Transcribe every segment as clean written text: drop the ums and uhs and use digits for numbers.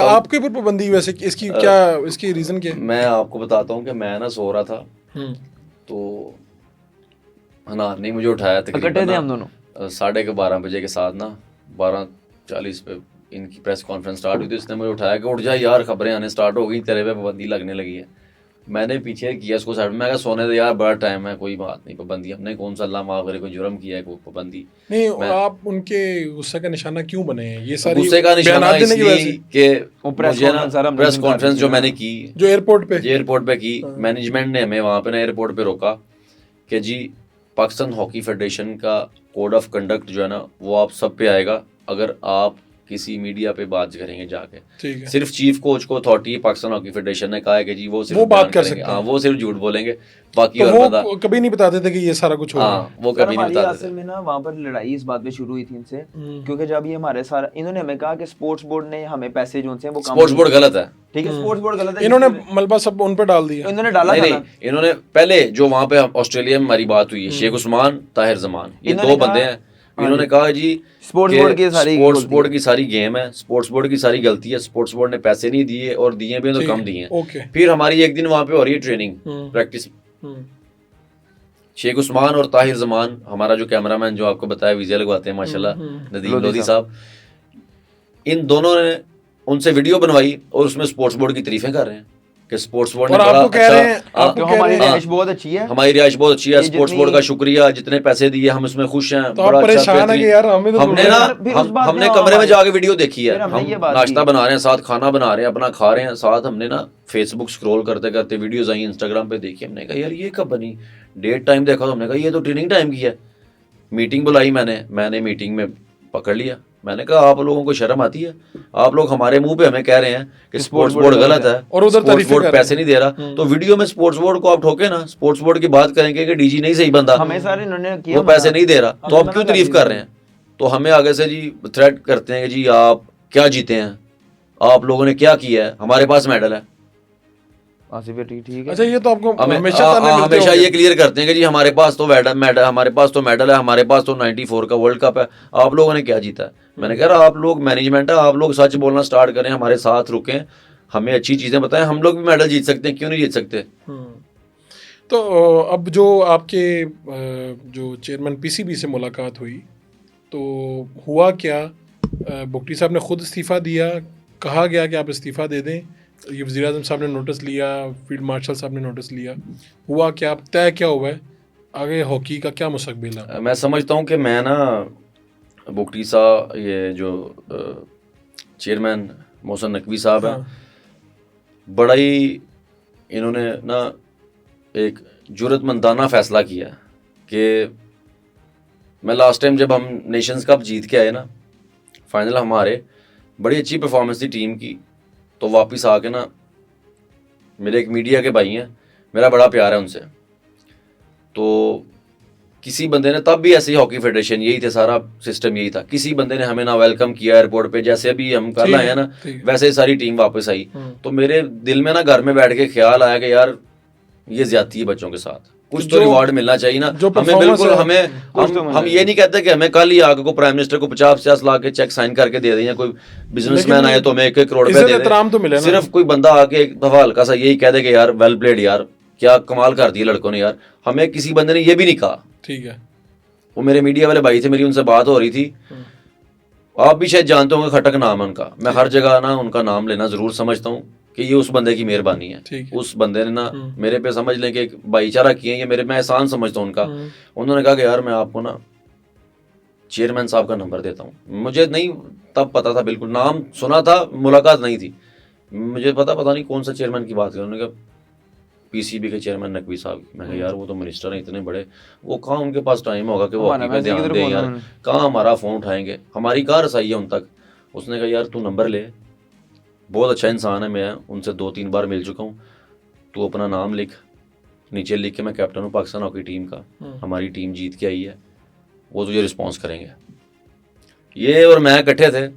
आपके ऊपर पाबंदी वैसे इसकी क्या, इसकी रीजन क्या है? मैं आपको बताता हूँ कि मैं ना सो रहा था, तो हनान ने मुझे उठाया तकरीबन हम दोनों 12:30 बजे के साथ ना 12:40 पे इनकी प्रेस कॉन्फ्रेंस स्टार्ट हुई थी। उसने मुझे उठाया कि उठ जा यार, खबरें आने स्टार्ट हो गई, तेरे पे पाबंदी लगने लगी है। मैंने पीछे किया इसको साइड में, मैं कहा सोने दे यार, बड़ा टाइम है, कोई बात नहीं, पाबंदी हमने कौन सा अल्लाह माफ करे कोई जुर्म किया है, कोई पाबंदी नहीं। आप उनके गुस्से का निशाना क्यों बने हैं? ये सारी गुस्से का निशाना बयानात देने की वजह इसलिए से कि मुझे ना प्रेस कॉन्फ्रेंस जो मैंने की, जो एयरपोर्ट पे की, मैनेजमेंट ने हमें वहाँ पे ना एयरपोर्ट पे रोका कि जी पाकिस्तान हॉकी फेडरेशन का कोड ऑफ कंडक्ट जो है ना वो आप सब पे आएगा, अगर आप किसी मीडिया पे बात करेंगे जाके। ठीक है। सिर्फ चीफ कोच को अथॉरिटी पाकिस्तान हॉकी फेडरेशन ने कहा है कि जी वो सिर्फ बात कर सकते हैं। हाँ, वो सिर्फ झूठ बोलेंगे, बाकी तो और बता कभी नहीं बताते थे कि ये सारा कुछ हो रहा है। हाँ, वो कभी नहीं बताते थे। में ना वहाँ पर लड़ाई इस बात पे शुरू हुई थी इनसे, क्योंकि जब ये हमारे सारा इन्होंने हमें कहा कि स्पोर्ट्स बोर्ड ने हमें पैसे जो हैं वो स्पोर्ट्स बोर्ड गलत है, ठीक है, स्पोर्ट्स बोर्ड गलत है, इन्होंने मलबा सब उन पर डाल दिया। इन्होंने डाला नहीं, था नहीं, इन्होंने पहले जो वहाँ पे ऑस्ट्रेलिया में हमारी बात हुई है, शेख उस्मान, ताहिर जमान, ये दो बंदे हैं। इन्होंने कहा जी स्पोर्ट्स बोर्ड की सारी गेम है, स्पोर्ट्स बोर्ड की सारी गलती है, स्पोर्ट्स बोर्ड ने पैसे नहीं दिए और दिए भी तो कम दिए हैं। फिर हमारी एक दिन वहाँ पे हो रही है ट्रेनिंग प्रैक्टिस, शेख उस्मान और ताहिर जमान, हमारा जो कैमरामैन जो आपको बताया वीज़ा लगवाते हैं माशाल्लाह, नदीम लोधी साहब, इन दोनों ने उनसे वीडियो बनवाई और उसमें स्पोर्ट्स बोर्ड की तारीफें कर रहे हैं कि स्पोर्ट्स बोर्ड ने बड़ा अच्छा, हमारी रिहाइश बहुत अच्छी है, हमारी रिहाइश बहुत अच्छी है, स्पोर्ट्स बोर्ड का शुक्रिया, जितने पैसे दिए हम इसमें खुश हैं, तो बड़ा परेशान है कि यार हमने कमरे में जाके वीडियो देखी है, हम नाश्ता बना रहे हैं, साथ खाना बना रहे हैं, अपना खा रहे हैं, साथ हमने ना फेसबुक स्क्रॉल करते करते वीडियोज आई, इंस्टाग्राम पे देखी, हमने कहा यार ये कब बनी, डेट टाइम देखा तो हमने कहा ये तो ट्रेनिंग टाइम की है। मीटिंग बुलाई मैंने मीटिंग में पकड़ लिया, मैंने कहा आप लोगों को शर्म आती है, आप लोग हमारे मुंह पे हमें कह रहे हैं कि स्पोर्ट्स बोर्ड गलत है और उधर स्पोर्ट्स बोर्ड पैसे नहीं दे रहा, तो वीडियो में स्पोर्ट्स बोर्ड को आप ठोके ना, स्पोर्ट्स बोर्ड की बात करेंगे कि डीजी नहीं सही बंदा, वो पैसे नहीं दे रहा, तो आप क्यों तारीफ कर रहे हैं? तो हमें आगे से जी थ्रेट करते हैं कि जी आप क्या जीते हैं, आप लोगों ने क्या किया है, हमारे पास मेडल है। ठीक है। अच्छा, ये तो आपको हमेशा ये क्लियर करते हैं कि जी हमारे पास तो मेडल है, हमारे पास तो 94 का वर्ल्ड कप है, आप लोगों ने क्या जीता है? मैंने कह रहा आप लोग मैनेजमेंट है, आप लोग सच बोलना स्टार्ट करें, हमारे साथ रुकें, हमें अच्छी चीज़ें बताएं, हम लोग भी मेडल जीत सकते हैं, क्यों नहीं जीत सकते? तो अब जो आपके जो चेयरमैन पीसीबी से मुलाकात हुई तो हुआ क्या? बुगटी साहब ने खुद इस्तीफ़ा दिया, कहा गया कि आप इस्तीफ़ा दे दें, ये वज़ीर आज़म साहब ने नोटिस लिया, फील्ड मार्शल साहब ने नोटिस लिया, हुआ क्या, तय क्या हुआ है, आगे हॉकी का क्या मुस्तकबिल है? मैं समझता हूँ कि मैं ना बुगटी साहब, ये जो चेयरमैन मोहसिन नकवी साहब हैं, बड़ा ही इन्होंने ना एक जुर्रतमंदाना फ़ैसला किया कि मैं लास्ट टाइम जब हम नेशंस कप जीत के आए ना, फाइनल हमारे, बड़ी अच्छी परफॉर्मेंस थी टीम की, तो वापस आके ना मेरे एक मीडिया के भाई हैं, मेरा बड़ा प्यार है उनसे, तो किसी बंदे ने, तब भी ऐसे ही हॉकी फेडरेशन यही थे, सारा सिस्टम यही था, किसी बंदे ने हमें ना वेलकम किया एयरपोर्ट पे, जैसे अभी हम कल आए हैं ना वैसे ही सारी टीम वापस आई। तो मेरे दिल में ना घर में बैठ के ख्याल आया कि यार ये ज्यादती है बच्चों के साथ, कुछ तो रिवार्ड मिलना चाहिए ना हमें, बिल्कुल हमें हम ये नहीं कहते कि हमें कल ही आगे को प्राइम मिनिस्टर को 50-50 लाख के चेक साइन करके दे दें, या कोई बिजनेसमैन आए तो हमें 1-1 करोड़ रुपए दे दे, सिर्फ कोई बंदा आके एक दफा हल्का सा यही कह दे कि यार वेल प्लेड यार, क्या कमाल कर दिया लड़कों ने यार, हमें किसी बंदे ने ये भी नहीं कहा। ठीक है, वो मेरे मीडिया वाले भाई थे, मेरी उनसे बात हो रही थी, आप भी शायद जानते होंगे, खटक नाम है उनका, मैं हर जगह ना उनका नाम लेना जरूर समझता हूँ कि ये उस बंदे की मेहरबानी है, उस बंदे ने ना मेरे पे समझ लें कि एक भाईचारा किए, ये मेरे, मैं एहसान समझता हूँ उनका। उन्होंने कहा कि यार मैं आपको ना चेयरमैन साहब का नंबर देता हूँ, मुझे नहीं तब पता था, बिल्कुल नाम सुना था, मुलाकात नहीं थी, मुझे पता नहीं कौन सा चेयरमैन की बात करें। उन्होंने कहा पीसीबी के चेयरमैन नकवी साहब। मैं कहा यार वो तो मिनिस्टर हैं इतने बड़े, वो कहाँ उनके पास टाइम होगा कि वो हॉकी पे ध्यान दें यार, कहाँ हमारा फ़ोन उठाएंगे, हमारी कहाँ रसाई है उन तक। उसने कहा यार तू नंबर ले, बहुत अच्छा इंसान है, मैं उनसे 2-3 बार मिल चुका हूँ, तू अपना नाम लिख, नीचे लिख के मैं कैप्टन हूँ पाकिस्तान हॉकी टीम का, हमारी टीम जीत के आई है, वो तुझे रिस्पॉन्स करेंगे। ये और मैं इकट्ठे थे,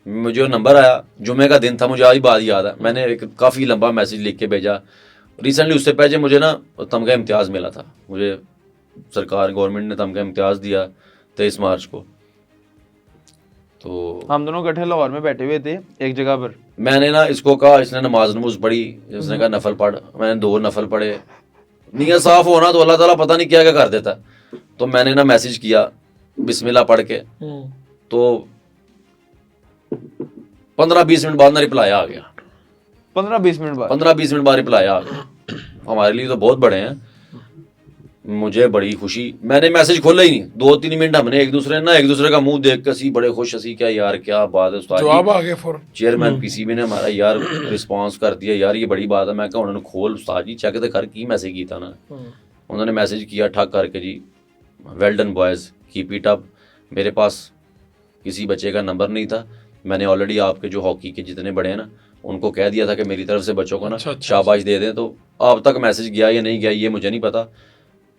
मुझे नंबर आया, जुमे का दिन था, मुझे आज बात याद है, मैंने एक काफ़ी लंबा मैसेज लिख के भेजा। रिसेंटली उससे पहले मुझे ना तमगा इम्तियाज़ मिला था, मुझे सरकार गवर्नमेंट ने तमगा इम्तियाज़ दिया 23 मार्च को। तो हम दोनों इकट्ठे लाहौर में बैठे हुए थे एक जगह पर। मैंने ना इसको कहा, इसने नमाज नमूज पढ़ी, इसने कहा नफल पढ़, मैंने 2 नफल पढ़े। नियत साफ होना तो अल्लाह ताला पता नहीं क्या क्या कर देता है। तो मैंने ना मैसेज किया बिस्मिल्लाह पढ़ के, तो 15-20 मिनट बाद ना रिप्लाई आ गया। 15-20 मिनट बाद 15-20 मिनट बाद रिप्लाई आ गया। हमारे लिए तो बहुत बड़े हैं, मुझे बड़ी खुशी। मैंने मैसेज खोला ही नहीं, 2-3 मिनट हमने एक दूसरे का मुंह देख कर सी बड़े खुश हसी, क्या यार क्या बात है उस्ताद जवाब आ गया फौरन। चेयरमैन पीसीबी ने हमारा यार रिस्पांस कर दिया, यार ये बड़ी बात है। मैं कहा उन्होंने खोल उस्ताद जी चेक तो कर की मैसेज किया ना। उन्होंने मैसेज किया ठक करके जी, well done boys, keep it up. मेरे पास किसी बच्चे का नंबर नहीं था, मैंने ऑलरेडी आपके जो हॉकी के जितने बड़े हैं ना उनको कह दिया था कि मेरी तरफ से बच्चों को ना शाबाश दे दें। तो आप तक मैसेज गया या नहीं गया ये मुझे नहीं पता।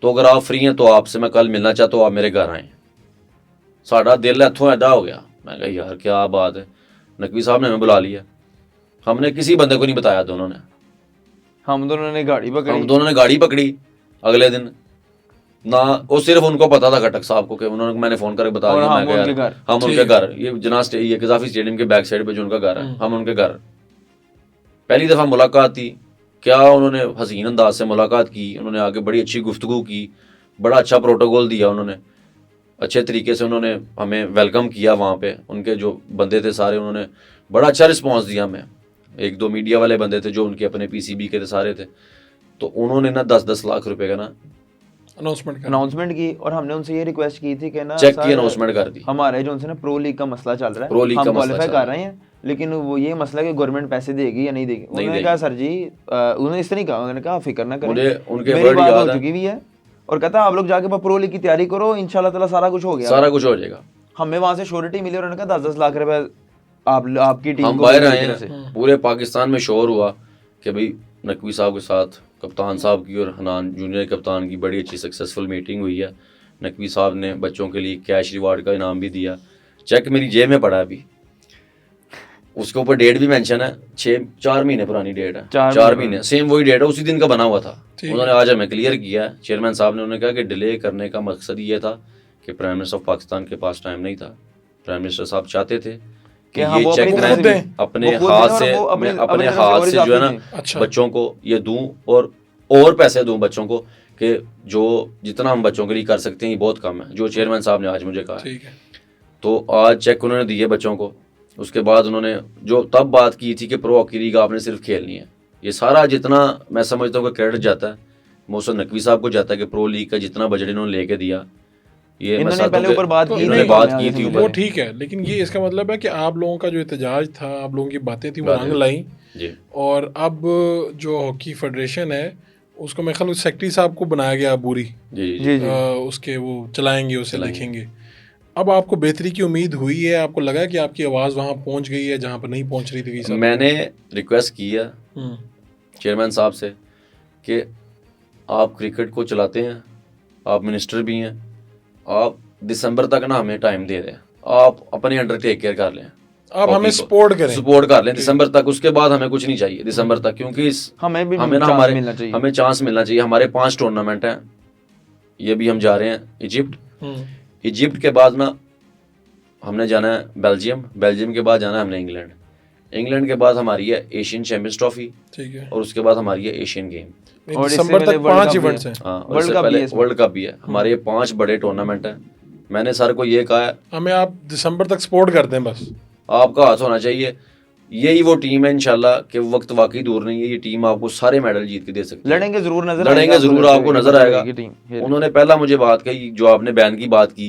तो अगर आप फ्री हैं तो आपसे मैं कल मिलना चाहता हूँ, आप मेरे घर आएँ। साढ़ा दिल इत्थों ऐडा हो गया। मैं कहा यार क्या बात है। नकवी साहब ने हमें बुला लिया, हमने किसी बंदे को नहीं बताया। दोनों ने हम दोनों ने गाड़ी पकड़ी अगले दिन ना, वो सिर्फ उनको पता था खटक साहब को कि उन्होंने, मैंने फ़ोन करके बता दिया। हम उनके घर, ये कज़ाफ़ी स्टेडियम के बैक साइड पे जो उनका घर है, हम उनके घर पहली दफ़ा मुलाकात थी। क्या उन्होंने हसीन अंदाज से मुलाकात की, उन्होंने आगे बड़ी अच्छी गुफ्तगू की, बड़ा अच्छा प्रोटोकॉल दिया उन्होंने, अच्छे तरीके से उन्होंने हमें वेलकम किया। वहाँ पे उनके जो बंदे थे सारे, उन्होंने बड़ा अच्छा रिस्पांस दिया हमें। 1-2 मीडिया वाले बंदे थे जो उनके अपने पीसीबी के थे सारे थे। तो उन्होंने ना 10-10 लाख रुपए का ना अनाउंसमेंट की, और हमने उनसे ये रिक्वेस्ट की थी कि ना चेक की अनाउंसमेंट कर दी। हमारे जो उनसे ना प्रो लीग का मसला चल रहा है, प्रो लीग हम का मसला क्वालिफाई चल कर रहा रहे हैं, लेकिन वो ये मसला कि गवर्नमेंट पैसे देगी या नहीं देगी। उन्होंने कहा सर जी, उन्होंने इस तरह कहा, उन्होंने कहा फिक्र ना करें, उनके मेरी बात हो चुकी हुई है, और कहता आप लोग जाके प्रो लीग की तैयारी करो, इंशाल्लाह ताला सारा कुछ हो गया, सारा कुछ हो जाएगा। हमें वहां से श्योरिटी मिली, और उन्होंने कहा 10-10 लाख रुपए आपकी टीम हम को बाहर आए हैं। पूरे पाकिस्तान में शोर हुआ कि भाई नकवी साहब के साथ कप्तान साहब की और हनान जूनियर कप्तान की बड़ी अच्छी सक्सेसफुल मीटिंग हुई है। नकवी साहब ने बच्चों के लिए कैश रिवार्ड का इनाम भी दिया। चेक मेरी जेब में पड़ा है अभी, उसके ऊपर डेट भी मेंशन है, 4 महीने पुरानी डेट है, 4 महीने सेम वही डेट है, उसी दिन का बना हुआ था। उन्होंने आज हमें क्लियर किया है चेयरमैन साहब ने। उन्होंने कहा कि डिले करने का मकसद ये था कि प्राइम मिनिस्टर ऑफ पाकिस्तान के पास टाइम नहीं था। प्राइम मिनिस्टर साहब चाहते थे कि ये चेक मैं अपने हाथ से जो है ना बच्चों को ये दूं, और पैसे दूं बच्चों को, कि जो जितना हम बच्चों के लिए कर सकते हैं ये बहुत कम है, जो चेयरमैन साहब ने आज मुझे कहा है। तो आज चेक उन्होंने दिए बच्चों को। उसके बाद उन्होंने जो तब बात की थी कि प्रो हॉकी लीग आपने सिर्फ खेलनी है, ये सारा जितना मैं समझता हूँ कि क्रेडिट जाता है मोहसिन नकवी साहब को जाता है कि प्रो लीग का जितना बजट इन्होंने लेके दिया, ये इन्होंने पहले ऊपर बात की थी, वो ठीक है। लेकिन ये इसका मतलब है कि आप लोगों का जो एहतजाज था, आप लोगों की बातें थी वो रंग लाई, और अब जो हॉकी फेडरेशन है उसको मेरे ख्याल सेक्रेटरी साहब को बनाया गया बूरी, उसके वो चलाएंगे, उसे देखेंगे। अब आपको बेहतरी की उम्मीद हुई है? आपको लगा कि आपकी आवाज़ वहाँ पहुँच गई है जहाँ पर नहीं पहुँच रही थी? मैंने रिक्वेस्ट की है चेयरमैन साहब से कि आप क्रिकेट को चलाते हैं, आप मिनिस्टर भी हैं, आप दिसंबर तक ना हमें टाइम दे दें, आप अपने अंडर टेक केयर कर लें, आप हमें सपोर्ट कर लें दिसंबर तक। उसके बाद हमें कुछ नहीं चाहिए दिसंबर तक, क्योंकि हमें चांस मिलना चाहिए। हमारे 5 टूर्नामेंट हैं, ये भी हम जा रहे हैं इजिप्ट के बाद ना हमने जाना है बेल्जियम के बाद जाना है हमने इंग्लैंड के बाद हमारी है एशियन चैंपियंस ट्रॉफी, ठीक है, और उसके बाद हमारी है एशियन गेम, और दिसंबर तक 5 इवेंट्स हैं। हाँ, वर्ल्ड कप भी है। हमारे ये 5 बड़े टूर्नामेंट हैं। मैंने सर को ये कहा है हमें आप दिसंबर तक सपोर्ट कर दें, बस आपका हाथ होना चाहिए। यही वो टीम है इंशाल्लाह कि वक्त वाकई दूर नहीं है, ये टीम आपको सारे मेडल जीत के दे सकती है। लड़ेंगे जरूर आपको नजर आएगा। उन्होंने पहला मुझे बात कही, जो आपने बैन की बात की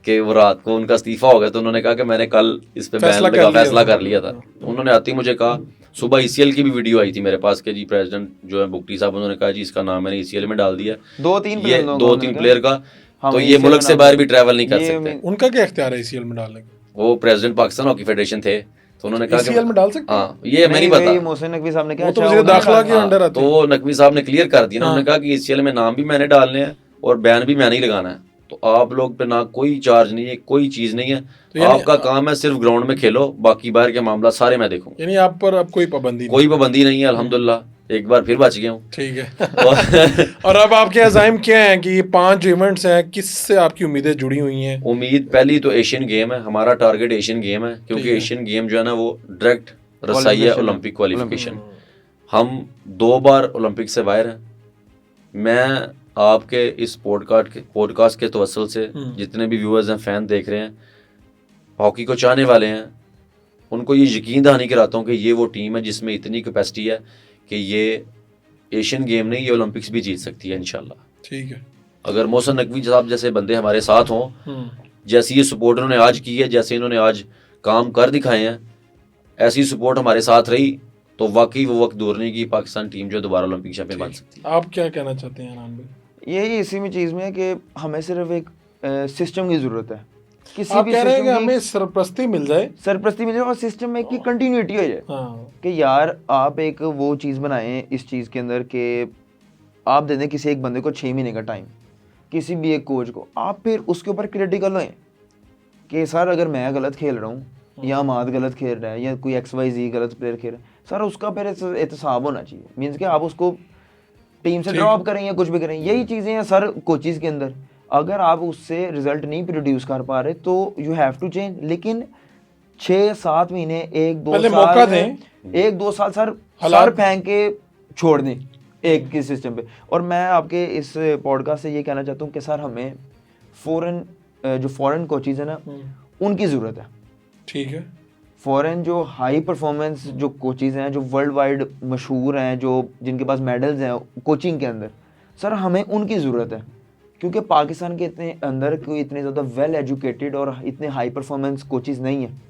कि वो रात को उनका इस्तीफा हो गया, तो उन्होंने कहा कि मैंने कल इस पे बैन का फैसला कर लिया था। उन्होंने आती मुझे कहा, सुबह ईसीएल की भी वीडियो आई थी मेरे पास कि जी प्रेसिडेंट जो है बुगटी साहब, उन्होंने कहा जी इसका नाम मैंने ईसीएल में डाल दिया, 2-3 प्लेयर का, तो ये मुल्क से बाहर भी ट्रैवल नहीं कर सकते। उनका क्या इख्तियार है ईसीएल में डालने का? वो प्रेसिडेंट पाकिस्तान हॉकी फेडरेशन थे, तो उन्होंने कहा ईसीएल में डाल सकते हैं। हाँ, ये मैं नहीं पता, मोहसिन नकवी साहब ने क्या, वो तो वज़ीर दाखिला के अंडर आते हैं। तो नकवी साहब ने क्लियर कर दिया, उन्होंने कहा कि ईसीएल में नाम भी मैंने डालने हैं और बैन भी मैंने ही लगाना है, तो आप लोग पे ना कोई चार्ज नहीं है, कोई चीज नहीं है, तो आपका काम है सिर्फ ग्राउंड में खेलो, बाकी बाहर के मामला सारे मैं देखूंगा। यानी आप पर अब कोई पाबंदी नहीं है अल्हम्दुलिल्लाह। एक बार फिर बच गया हूँ। ठीक है। और अब आपके अज़ाइम क्या हैं कि ये 5 जो इवेंट्स हैं, किससे आपकी उम्मीदें जुड़ी हुई हैं? उम्मीद पहली तो एशियन गेम है, हमारा टारगेट एशियन गेम है, क्योंकि एशियन गेम जो है ना वो डायरेक्ट रसाई है ओलंपिक क्वालिफिकेशन। हम 2 बार ओलंपिक से बाहर हैं। मैं आपके इस पॉडकास्ट के तवस्सुल से जितने भी व्यूअर्स हैं, फैन देख रहे हैं, हॉकी को चाहने वाले हैं, उनको ये यकीन दहानी कराता हूँ कि ये वो टीम है जिसमें इतनी कैपेसिटी है कि ये एशियन गेम नहीं, ये ओलंपिक्स भी जीत सकती है इंशाल्लाह। ठीक है। अगर मोहसिन नकवी साहब जैसे बंदे हमारे साथ हों, जैसी ये सपोर्ट उन्होंने आज की है, जैसे इन्होंने आज काम कर दिखाए हैं, ऐसी सपोर्ट हमारे साथ रही तो वाकई वो वक्त दूर नहीं कि पाकिस्तान टीम जो दोबारा ओलंपिक चैंपियन बन सकती है। आप क्या कहना चाहते हैं अनान भाई? यही इसी में चीज़ में है कि हमें सिर्फ एक सिस्टम की ज़रूरत है। किसी आप भी कह रहे हैं कि सिस्टम हमें सरपरस्ती मिल जाए, सरपरस्ती मिल जाए और सिस्टम में की कंटिन्यूटी हो जाए। हाँ, कि यार आप एक वो चीज़ बनाएं इस चीज़ के अंदर कि आप दे दें किसी एक बंदे को 6 महीने का टाइम, किसी भी एक कोच को, आप फिर उसके ऊपर क्रिटिकल होएं कि सर अगर मैं गलत खेल रहा हूँ या माद गलत खेल रहा है या कोई XYZ गलत प्लेयर खेल रहा है, सर उसका फिर एहतसाब होना चाहिए। मीन्स कि आप उसको टीम से ड्रॉप करें या कुछ भी करें, यही चीज़ें हैं सर कोचेज़ के अंदर। अगर आप उससे रिजल्ट नहीं प्रोड्यूस कर पा रहे तो यू हैव टू चेंज। लेकिन 6-7 महीने 1-2 पहले साल मौका दें। 1-2 साल सर फेंक के छोड़ दें एक के सिस्टम पे। और मैं आपके इस पॉडकास्ट से ये कहना चाहता हूँ कि सर हमें जो फॉरेन कोचेज़ है ना उनकी ज़रूरत है। ठीक है। फॉरेन जो हाई परफॉर्मेंस जो कोचेज़ हैं, जो वर्ल्ड वाइड मशहूर हैं, जो जिनके पास मेडल्स हैं कोचिंग के अंदर, सर हमें उनकी ज़रूरत है। क्योंकि पाकिस्तान के अंदर कोई इतने ज़्यादा वेल एजुकेटेड और इतने हाई परफॉर्मेंस कोचेज़ नहीं हैं।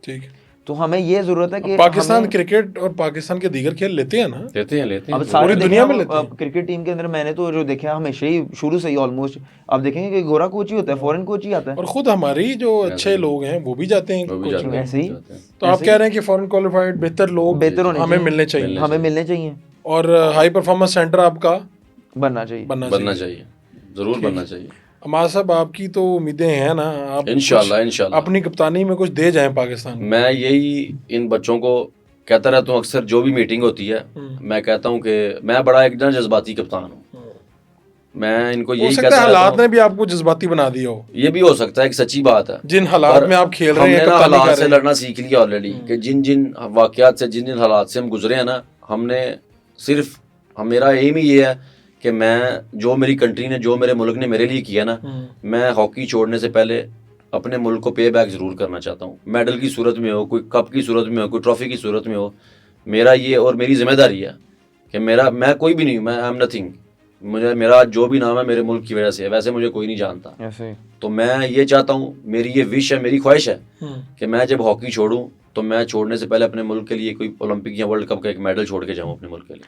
ठीक है। तो हमें ये ज़रूरत है कि पाकिस्तान क्रिकेट और पाकिस्तान के दीगर खेल लेते हैं ना? लेते हैं अब सारे पूरी दुनिया में लेते हैं। क्रिकेट टीम के अंदर मैंने तो जो देखा हमेशा ही शुरू से ही ऑलमोस्ट आप देखेंगे कि गोरा कोच ही होता है, फॉरेन कोच ही आता है। और खुद हमारी जो अच्छे लोग हैं वो भी जाते हैं कोचिंग में। ऐसे ही तो आप कह रहे हैं कि फॉरेन क्वालिफाइड बेहतर लोग हमें मिलने चाहिए, हमें मिलने चाहिए और हाई परफॉर्मेंस सेंटर आपका बनना चाहिए, जरूर बनना चाहिए। अमार साहब, आपकी तो उम्मीदें हैं ना, आप इंशाल्लाह अपनी कप्तानी में कुछ दे जाएं पाकिस्तान में। मैं यही इन बच्चों को कहता रहता हूँ, अक्सर जो भी मीटिंग होती है मैं कहता हूँ कि मैं बड़ा एक जज्बाती कप्तान हूँ। मैं इनको यही कहता हूँ, हालात ने भी आपको जज्बाती बना दिया हो। ये भी हो सकता है, एक सच्ची बात है। जिन हालात में आप खेल रहे हैं, हालात से लड़ना सीख लिया ऑलरेडी कि जिन जिन वाकयात से, जिन जिन हालात से हम गुजरे हैं ना, हमने सिर्फ मेरा एम ही ये है कि मैं जो मेरी कंट्री ने, जो मेरे मुल्क ने मेरे लिए किया ना, मैं हॉकी छोड़ने से पहले अपने मुल्क को पे बैक ज़रूर करना चाहता हूँ। मेडल की सूरत में हो, कोई कप की सूरत में हो, कोई ट्रॉफी की सूरत में हो। मेरा ये और मेरी जिम्मेदारी है कि मैं कोई भी नहीं, मैं आई एम नथिंग। मेरा जो भी नाम है मेरे मुल्क की वजह से है, वैसे मुझे कोई नहीं जानता। तो मैं ये चाहता हूँ, मेरी ये विश है, मेरी ख्वाहिश है कि मैं जब हॉकी छोड़ूँ तो मैं छोड़ने से पहले अपने मुल्क के लिए कोई ओलंपिक या वर्ल्ड कप का एक मेडल छोड़ के जाऊँ अपने मुल्क के लिए।